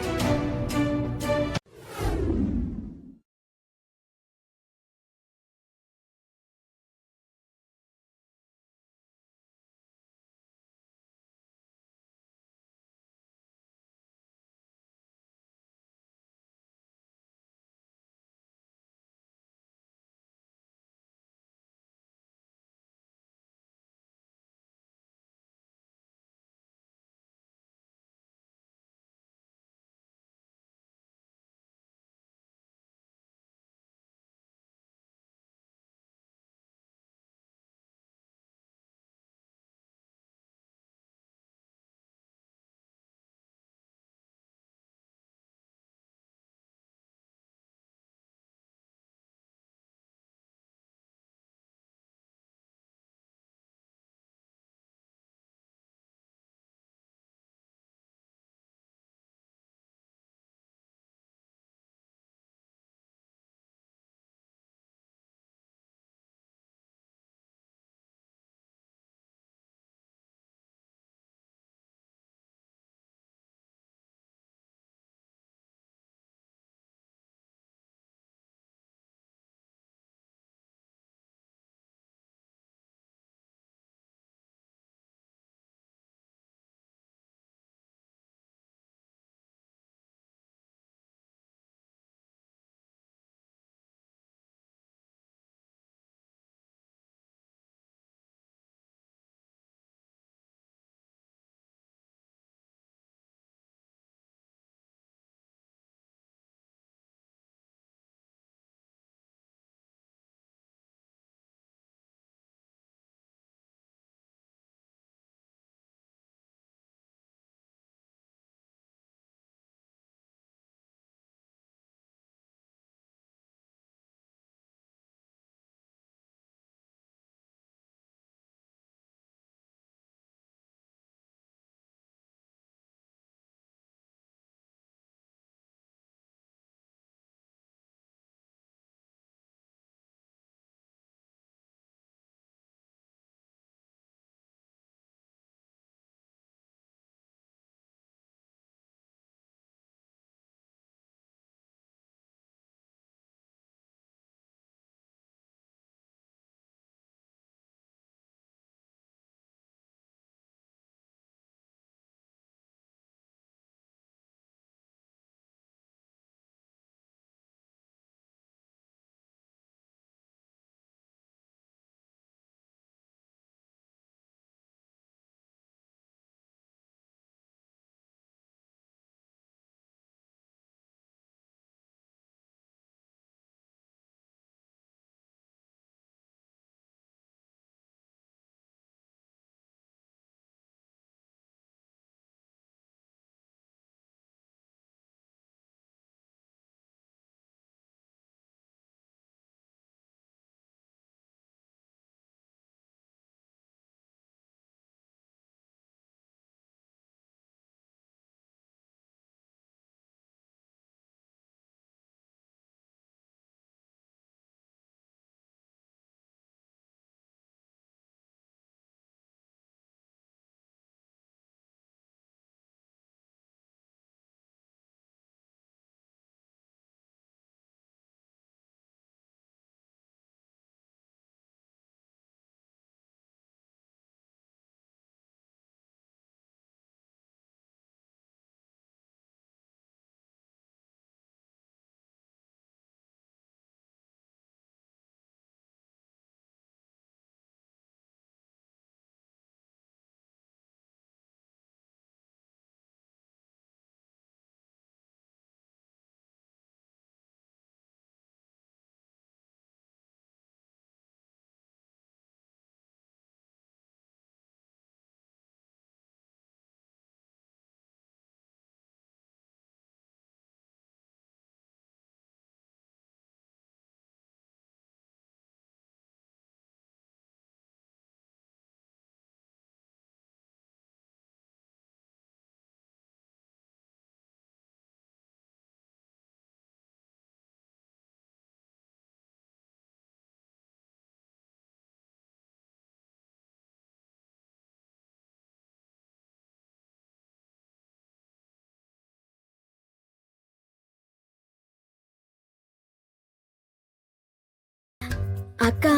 அக்கா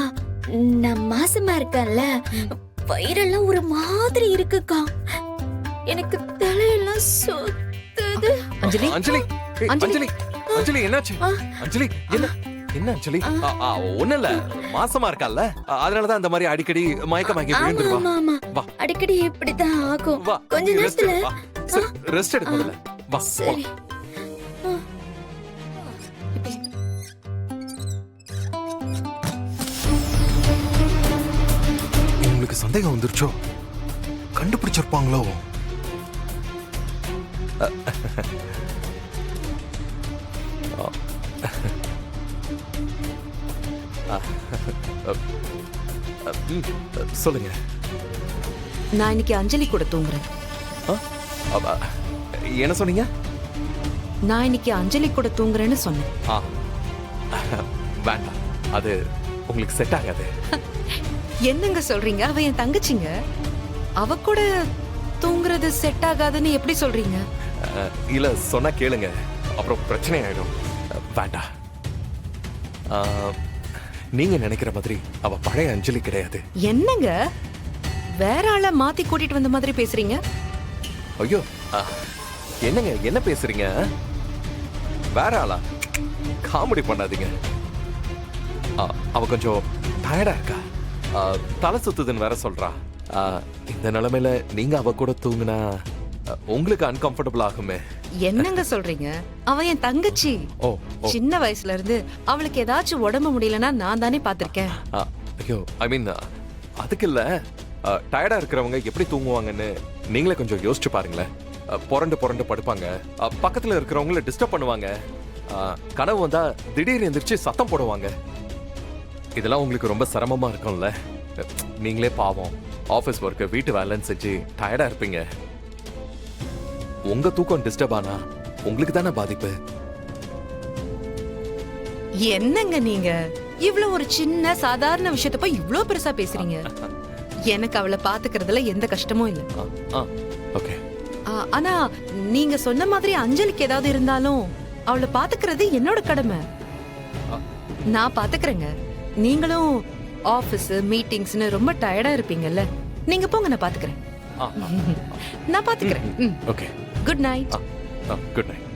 நான் மாசமா இருக்கேன்ல, வயிறெல்லாம் ஒரு மாதிரி இருக்குக்கா. எனக்கு தலையெல்லாம் சுத்துது. அஞ்சலி அஞ்சலி ஏய், அஞ்சலி. அஞ்சலி அஞ்சலி என்னாச்சு அஞ்சலி என்ன என்ன அஞ்சலி ஒண்ணு இல்ல மாசமா இருக்கல்ல அதனாலதான் அந்த மாதிரி அடிக்கடி மயக்கமாக்கி ஆமா விழுந்துருவா ஆமா ஆமா, வா. அடிக்கடி இப்படிதான் ஆகும். வா கொஞ்ச நேரத்துல ரெஸ்ட் எடு முதல்ல வா வா. சரி. உங்களுக்கு சந்தேகம் வந்துருச்சோ கண்டுபிடிச்சிருப்பாங்களோ சொல்லுங்க நான் இன்னைக்கு அஞ்சலி கூட தூங்குறேன். அப்ப, என்ன சொன்னீங்க நான் இன்னைக்கு அஞ்சலி கூட தூங்குறேன்னு சொன்னேன். ஆ, வேண்டாம் அது உங்களுக்கு செட் ஆகாது என்னங்க சொல்றீங்க? அவ என் தங்கச்சிங்க. அவ கூட தூங்குறது செட் ஆகாதுன்னு எப்படி சொல்றீங்க? இல்ல சொன்னா கேளுங்க அப்புறம் பிரச்சனை ஆயிடும் வேண்டாம் நீங்க நினைக்கிற மாதிரி அவ பழைய அஞ்சலி கிடையாது. என்னங்க வேற ஆள மாத்தி கூட்டிட்டு வந்த மாதிரி பேசுறீங்க? ஐயோ என்னங்க என்ன பேசுறீங்க வேற ஆளா காமெடி பண்ணாதீங்க அவ கொஞ்சம் டயர்டா இருக்கா தலை சுத்துதுன்னு வேற சொல்றா இந்த நிலைமையில நீங்க அவ கூட தூங்குனா உங்களுக்கு அன்கம்ஃபர்டபுள் ஆகுமே. என்னங்க சொல்றீங்க? அவ என் தங்கச்சி. ஓ சின்ன வயசுல இருந்து அவளுக்கு ஏதாச்சும் உடம்பு முடியலன்னா நான் தானே பாத்திருக்கேன். ஐயோ ஐ மீன் அதுக்கு இல்ல டயர்டா இருக்கிறவங்க எப்படி தூங்குவாங்கன்னு நீங்களே கொஞ்சம் யோசிச்சு பாருங்களேன். புரண்டு புரண்டு படுப்பாங்க, பக்கத்துல இருக்கிறவங்கள டிஸ்டர்ப் பண்ணுவாங்க, கனவு வந்தா திடீர்னு எந்திரிச்சு சத்தம் போடுவாங்க. இதெல்லாம் உங்களுக்கு ரொம்ப சிரமமா இருக்கும்ல. நீங்களே பாவம் ஆபீஸ் ஒர்க் வீட்டு வேலைன்னு செஞ்சு டயர்டா இருப்பீங்க. உங்க தூக்கம் டிஸ்டர்ப் ஆனா உங்களுக்கு தானே பாதிப்பு. என்னங்க நீங்க இவ்வளவு ஒரு சின்ன சாதாரண விஷயத்த போய் இவ்ளோ பெருசா பேசுறீங்க? எனக்கு அவளை பாத்துக்கிறதுல எந்த கஷ்டமும் இல்ல. ஓகே ஆனா நீங்க சொன்ன மாதிரி அஞ்சலிக்கு ஏதாவது இருந்தாலும் அவளை பாத்துக்கிறது என்னோட கடமை. நான் பாத்துக்கிறேங்க. நீங்களும் ஆபீஸ் மீட்டிங்ஸ்னு ரொம்ப டயர்டா இருப்பீங்கல்ல, நீங்க போங்க, நான் பாத்துக்கிறேன். நான் பாத்துக்கிறேன். Okay good night. Good night.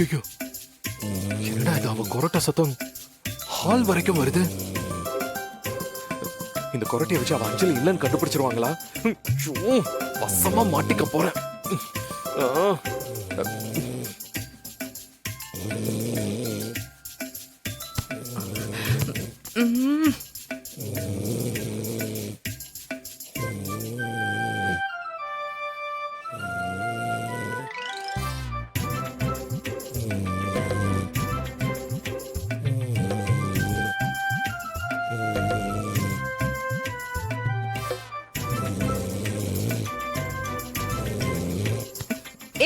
ஐயோ என்னடா இது அவ கொரட்ட சத்தம் ஹால் வரைக்கும் வருது. இந்த கொரட்டையை வச்சு அவ அஞ்சலி இல்லைன்னு கண்டுபிடிச்சிருவாங்களா? வசமா மாட்டிக்க போறேன்.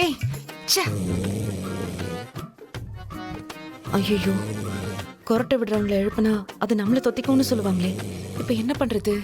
ஏய் ச்சே. ஐயோ, கொரட்டை விடுறவங்கள எழுப்புனா அது நம்மள தொத்திக்கும்னு சொல்லுவாங்களே, இப்ப என்ன பண்றது?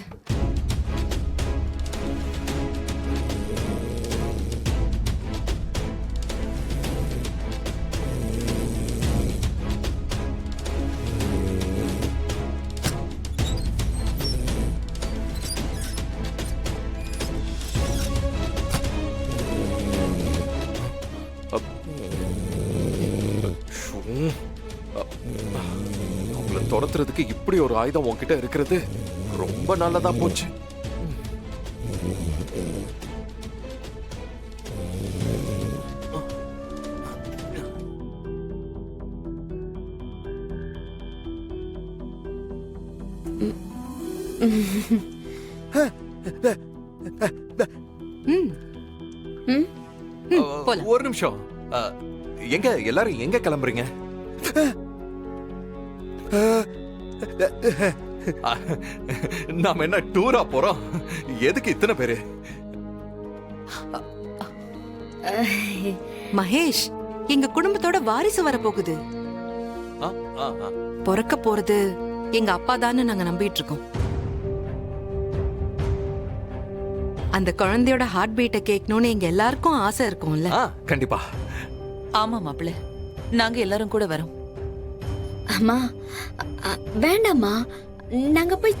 அவங்கள துரத்துறதுக்கு இப்படி ஒரு ஆயுதம் உன்கிட்ட இருக்கிறது ரொம்ப நல்லதா போச்சு. ம் ம்? போலாம். ஒரு நிமிஷம். எங்க எல்லாரும் எங்க கிளம்புறீங்க? நாம என்ன டூரா போறோம்? எதுக்கு இத்தனை பேரு? மகேஷ், எங்க குடும்பத்தோட வாரிசு வரப்போகுது. ஆ, ஆ, ஆ. பிறக்க போறது எங்க அப்பா தான்னு நாங்க நம்பிட்டு இருக்கோம். அந்த குழந்தையோட ஹார்ட் பீட்டை கேட்கணும்னு எங்க எல்லாருக்கும் ஆசை இருக்கும்ல. ஆ, கண்டிப்பா. ஆமா மாப்பிள்ள, நாங்க எல்லாரும் கூட வரோம். அம்மா வேண்டாம்மா, நாங்க போய்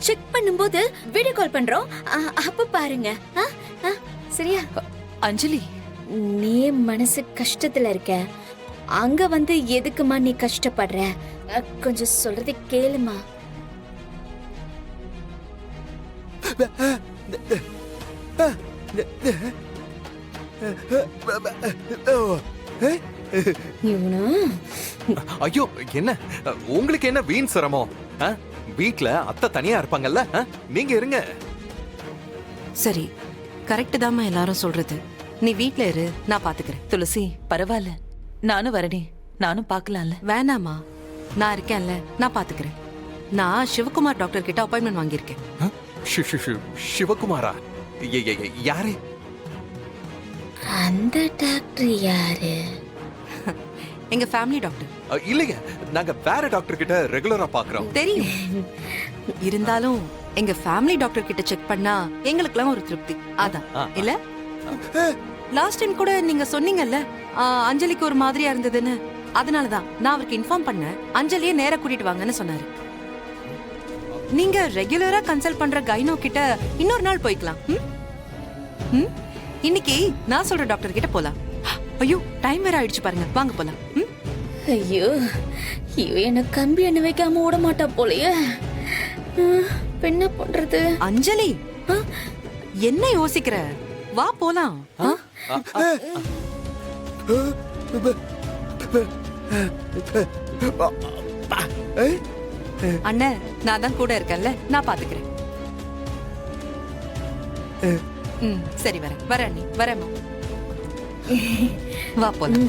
செக் பண்ணும்போது வீடியோ கால் பண்றோம். அப்ப பாருங்க. சரியா? அஞ்சலி, நீ மனசு கஷ்டத்துல இருக்க, அங்க வந்து எதுக்குமா நீ கஷ்டப்படுற? கொஞ்சம் சொல்றதை கேளுமா. இவனு ஐயோ, என்ன உங்களுக்கு என்ன வீண் சிரமம்? வீட்ல அத்தை தனியா இருப்பாங்கல்ல, நீங்க இருங்க. சரி, கரெக்ட் தாம்மா எல்லாரும் சொல்றது. நீ வீட்ல இரு, நான் பாத்துக்கிறேன். துளசி பரவாயில்ல, நானும் வரனே, நானும் பார்க்கலாம்ல. வேணாமா, நான் இருக்கேன்ல, நான் பாத்துக்கிறேன். நான் சிவகுமார் டாக்டர் கிட்ட அப்பாயின்மெண்ட் வாங்கியிருக்கேன். சிவகுமாரா? யாரு? அந்த டாக்டர் யாரு? எங்க ஃபேமிலி டாக்டர். இல்லைங்க, நாங்க வேற டாக்டர் கிட்ட ரெகுலரா பாக்குறோம். தெரியும், இருந்தாலும் எங்க ஃபேமிலி டாக்டர் கிட்ட செக் பண்ணா எங்களுக்குலாம் ஒரு திருப்தி. அதான் இல்ல? லாஸ்ட் டைம் கூட நீங்க சொன்னீங்கல்ல, அஞ்சலிக்கு ஒரு மாதிரியா இருந்ததுன்னு. அதனாலதான் நான் அவருக்கு இன்ஃபார்ம் பண்ணேன். அஞ்சலியே நேரா கூட்டிட்டு வாங்கன்னு சொன்னாரு. நீங்க ரெகுலரா கன்சல்ட் பண்ற கைனோ கிட்ட இன்னொரு நாள் போய்க்கலாம். இன்னைக்கு நான் சொல்ற டாக்டர் கிட்ட போலாம். ஐயோ, டைம் வேற ஆயிடுச்சு பாருங்க, வாங்க போலாம். ஐயோ, இவ என்ன கம்பி எண்ணெய் வைக்காம விட மாட்டா போலயே. என்ன பண்றது? அஞ்சலி, என்ன யோசிக்கிற? வா போலாம். அண்ணன், நான் தான் கூட இருக்கேன்ல, நான் பாத்துக்கிறேன். சரி, வரேன் அண்ணி, வரேம்மா. வா போலாம்.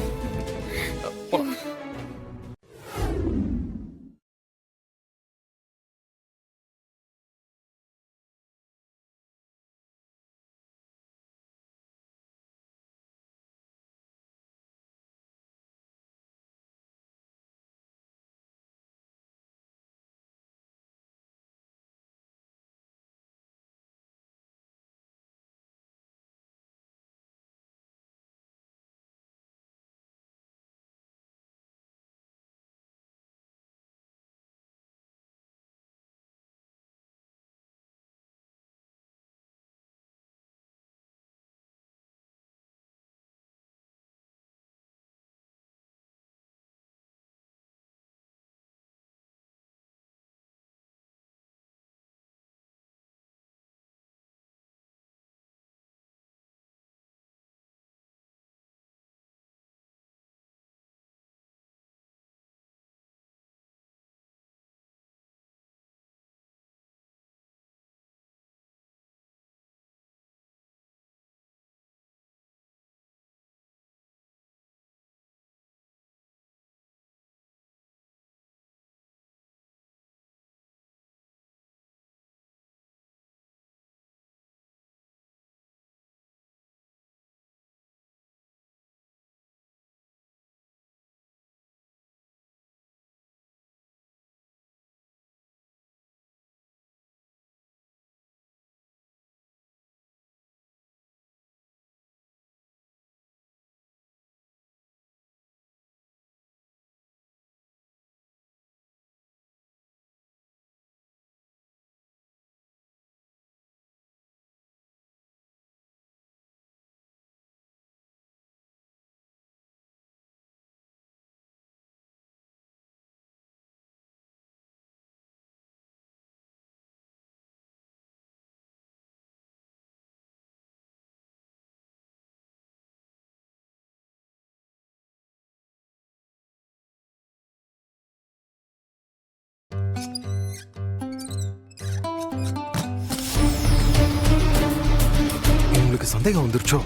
சந்தேகம் வந்துருச்சோ?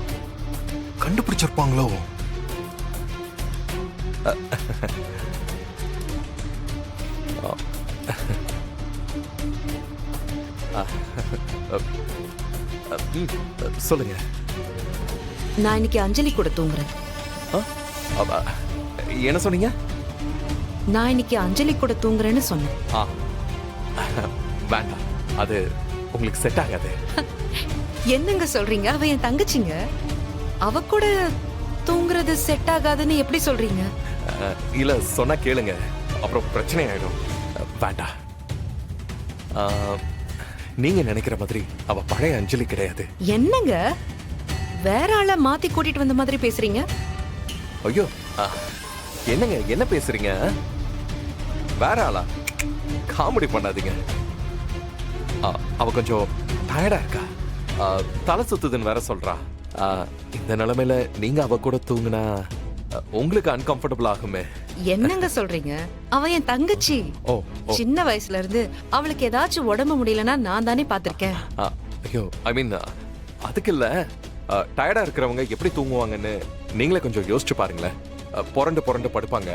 கண்டுபிடிச்சிருப்பாங்களோ? சொல்லுங்க. நான் இன்னைக்கு அஞ்சலி கூட தூங்குறேன். என்ன சொன்னீங்க? நான் இன்னைக்கு அஞ்சலி கூட தூங்குறேன்னு சொன்னேன். வேண்டாம், அது உங்களுக்கு செட் ஆகாது. என்னங்க சொல்றீங்க? அவ என் தங்கச்சிங்க. அவ கூட தூங்குறது செட் ஆகாதுன்னு எப்படி சொல்றீங்க? இல்ல, சொன்னா கேளுங்க, அப்புறம் பிரச்சனை ஆயிடும். வேண்டாம். நீங்க நினைக்கிற மாதிரி அவ பழைய அஞ்சலி கிடையாது. என்னங்க வேற ஆள மாத்தி கூட்டிட்டு வந்த மாதிரி பேசுறீங்க? ஐயோ, என்னங்க என்ன பேசுறீங்க? வேற ஆளா? காமெடி பண்ணாதீங்க. அவ கொஞ்சம் டயர்டா இருக்கா, தலை சுத்துதுன்னு வேற சொல்றா. இந்த நிலைமையில நீங்க அவ கூட தூங்குனா உங்களுக்கு அன்கம்ஃபர்டபுள் ஆகுமே. என்னங்க சொல்றீங்க? அவ என் தங்கச்சி. ஓ, சின்ன வயசுல இருந்து அவளுக்கு ஏதாச்சும் உடம்பு முடியலன்னா நான் தானே பாத்திருக்கேன். ஐயோ, ஐ மீன் அதுக்கு இல்ல. டயர்டா இருக்கிறவங்க எப்படி தூங்குவாங்கன்னு நீங்களே கொஞ்சம் யோசிச்சு பாருங்களேன். புரண்டு புரண்டு படுப்பாங்க,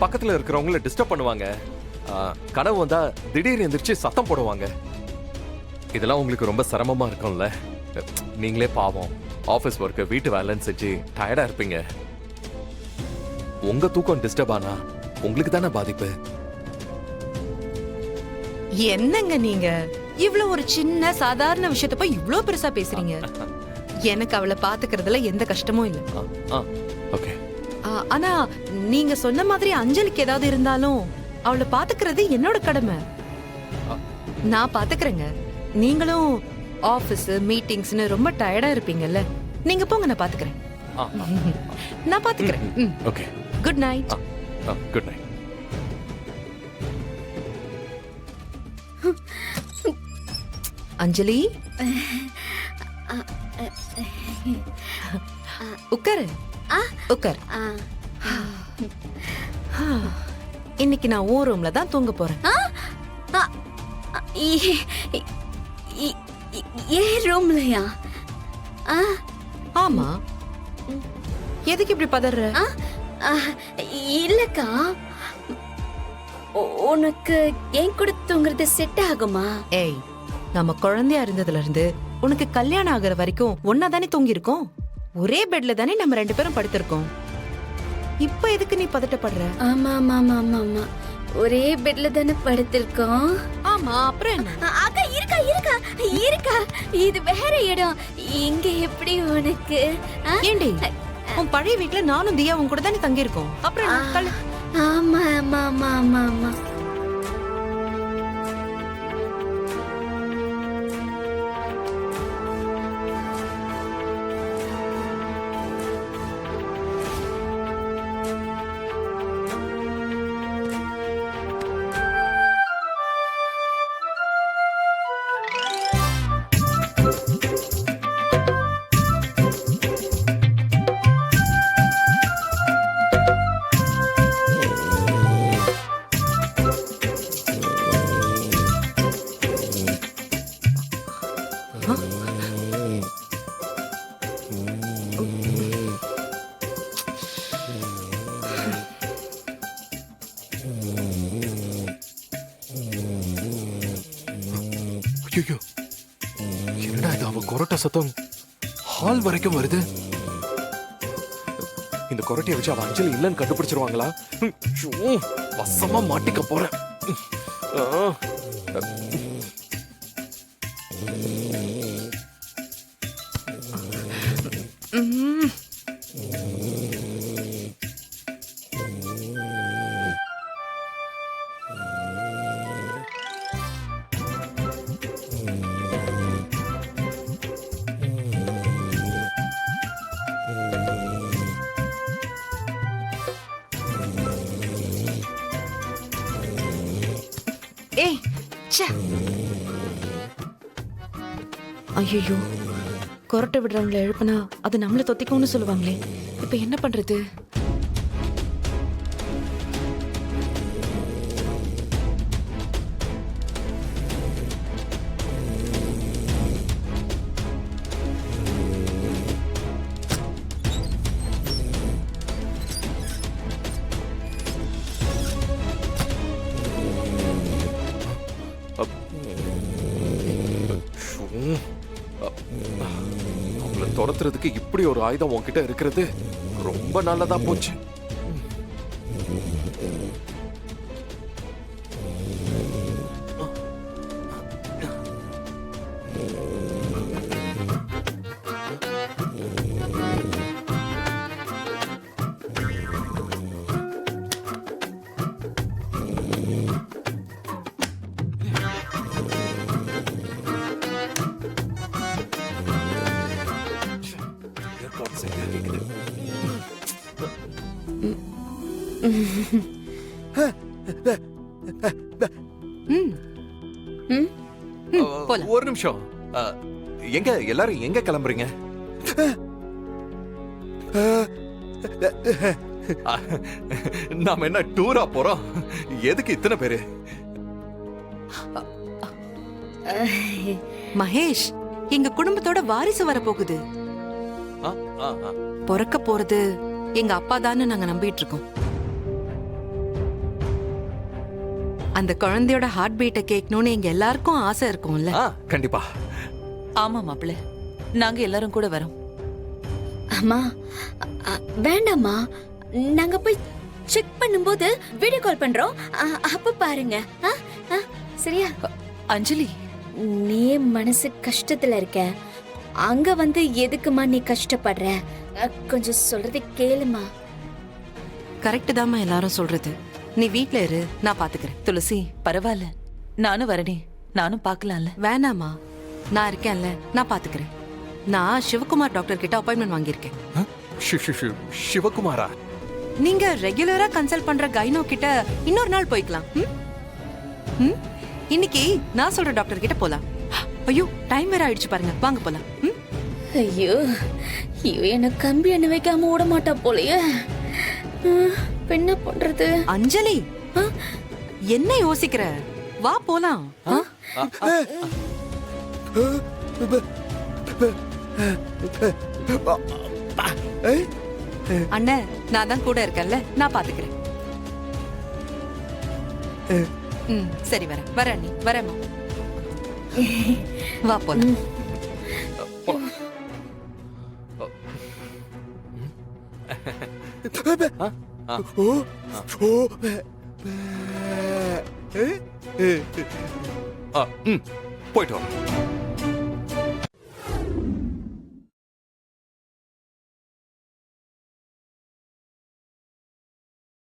பக்கத்துல இருக்கிறவங்கள டிஸ்டர்ப் பண்ணுவாங்க, கனவு வந்தா திடீர்னு எந்திரிச்சு சத்தம் போடுவாங்க. இதெல்லாம் உங்களுக்கு ரொம்ப சிரமமா இருக்கும்ல. நீங்களே பாவம், ஆபீஸ் ஒர்க், வீட்டு வேலைன்னு செஞ்சு டயர்டா இருப்பீங்க. உங்க தூக்கம் டிஸ்டர்ப் ஆனா உங்களுக்கு தானே பாதிப்பு. என்னங்க நீங்க இவ்வளவு ஒரு சின்ன சாதாரண விஷயத்த போய் இவ்ளோ பெருசா பேசுறீங்க? எனக்கு அவளை பாத்துக்கிறதுல எந்த கஷ்டமும் இல்ல. ஓகே. ஆனா நீங்க சொன்ன மாதிரி அஞ்சலிக்கு ஏதாவது இருந்தாலும் அவளை பாத்துக்கிறது என்னோட கடமை. நான் பாத்துக்கிறேங்க. நீங்களும் ஆபீஸ் மீட்டிங்ஸ்னு ரொம்ப டயர்டா இருப்பீங்கல்ல, நீங்க போங்க, நான் பாத்துக்கிறேன். நான் பாத்துக்கிறேன். Okay, good night. Good night. Anjali, உட்காரு உட்காரு. இன்னைக்கு நான் ஓ ரூம்ல தான் தூங்க போறேன். ஏன் ரூம்லயா? ஆமா, எதுக்கு இப்படி பதற? இல்லக்கா, உனக்கு என் கூட தூங்குறது செட் ஆகுமா? ஏய், நம்ம குழந்தையா இருந்ததுல இருந்து உனக்கு கல்யாணம் ஆகுற வரைக்கும் ஒன்னா தானே தூங்கி இருக்கோம். ஒரே பெட்ல தானே நம்ம 2 பேரும் படுத்திருக்கோம். இப்ப எதுக்கு நீ பதட்டப்படுற? ஆமா ஆமா ஆமா ஆமா, ஒரே பெட்ல தானே படுத்திருக்கோம். ஆமா, அப்புறம் என்ன? அக்கா, இருக்கா இருக்கா இருக்கா, இது வேற இடம். இங்க எப்படி உனக்கு? ஏண்டி, உன் பழைய வீட்ல நானும் தியா உன் கூட தானே தங்கி இருக்கோம். அப்புறம் என்ன? தள்ளு. ஆமா ஆமா ஆமா ஆமா ஆமா. ஐயோ, என்னடா இது? அவ கொரட்ட சத்தம் ஹால் வரைக்கும் வருது. இந்த கொரட்டையை வச்சு அவ அஞ்சலி இல்லைன்னு கண்டுபிடிச்சிருவாங்களா? வசமா மாட்டிக்க போறேன். ஏய், ச்சே. ஐயோ, கொரட்டை விடுறவங்களை எழுப்புனா அது நம்மள தொத்திக்கும்னு சொல்லுவாங்களே. இப்ப என்ன பண்றது? துரத்துறதுக்கு இப்படி ஒரு ஆயுதம் உன்கிட்ட இருக்கிறது ரொம்ப நல்லதா போச்சு. ம். ம், போலாம். ஒரு நிமிஷம். எங்க எல்லாரும் எங்க கிளம்புறீங்க? நாம என்ன டூரா போறோம்? எதுக்கு இத்தனை பேரு? மகேஷ், எங்க குடும்பத்தோட வாரிசு வர போகுது. ஆ, ஆ, ஆ. பிறக்க போறது எங்க அப்பா தான்னு நாங்க நம்பிட்டு இருக்கோம். அந்த குழந்தையோட ஹார்ட் பீட்டை கேட்கணும்னு எங்க எல்லாருக்கும் ஆசை இருக்கும்ல. ஆ, கண்டிப்பா. ஆமா மாப்பிள்ள, நாங்க எல்லாரும் கூட வரோம். அம்மா வேண்டாம்மா, நாங்க போய் செக் பண்ணும்போது வீடியோ கால் பண்றோம். அப்ப பாருங்க. சரியா? அஞ்சலி, நீ மனசு கஷ்டத்துல இருக்க, அங்க வந்து எதுக்குமா நீ கஷ்டப்படுற? கொஞ்சம் சொல்றதை கேளுமா. கரெக்ட் தாம்மா எல்லாரும் சொல்றது. நீ வீட்ல இரு, நான் பாத்துக்கிறேன். துளசி பரவாயில்ல, நானும் வரனே, நானும் பார்க்கலாம்ல. வேணாமா, நான் இருக்கேன்ல, நான் பாத்துக்கிறேன். நான் சிவகுமார் டாக்டர் கிட்ட அப்பாயின்மெண்ட் வாங்கியிருக்கேன். ஆ? சிவகுமாரா? நீங்க ரெகுலரா கன்சல்ட் பண்ற கைனோ கிட்ட இன்னொரு நாள் போய்க்கலாம். ம்? ம்? இன்னைக்கு நான் சொல்ற டாக்டர் கிட்ட போலாம். ஐயோ, டைம் வேற ஆயிடுச்சு பாருங்க, வாங்க போலாம். ம்? ஐயோ, இவ என்ன கம்பி எண்ணெய் வைக்காம விட மாட்டா போலயே. இப்ப என்ன பண்றது? அஞ்சலி, என்ன யோசிக்கிற? வா போலாம். ஆ? அண்ணே, நான் தான் கூட இருக்கேன்ல, நான் பாத்துக்கிறேன். ம், சரி, வரேன் நீ வரேம்மா. வா போலாம். போயிட்டு வா.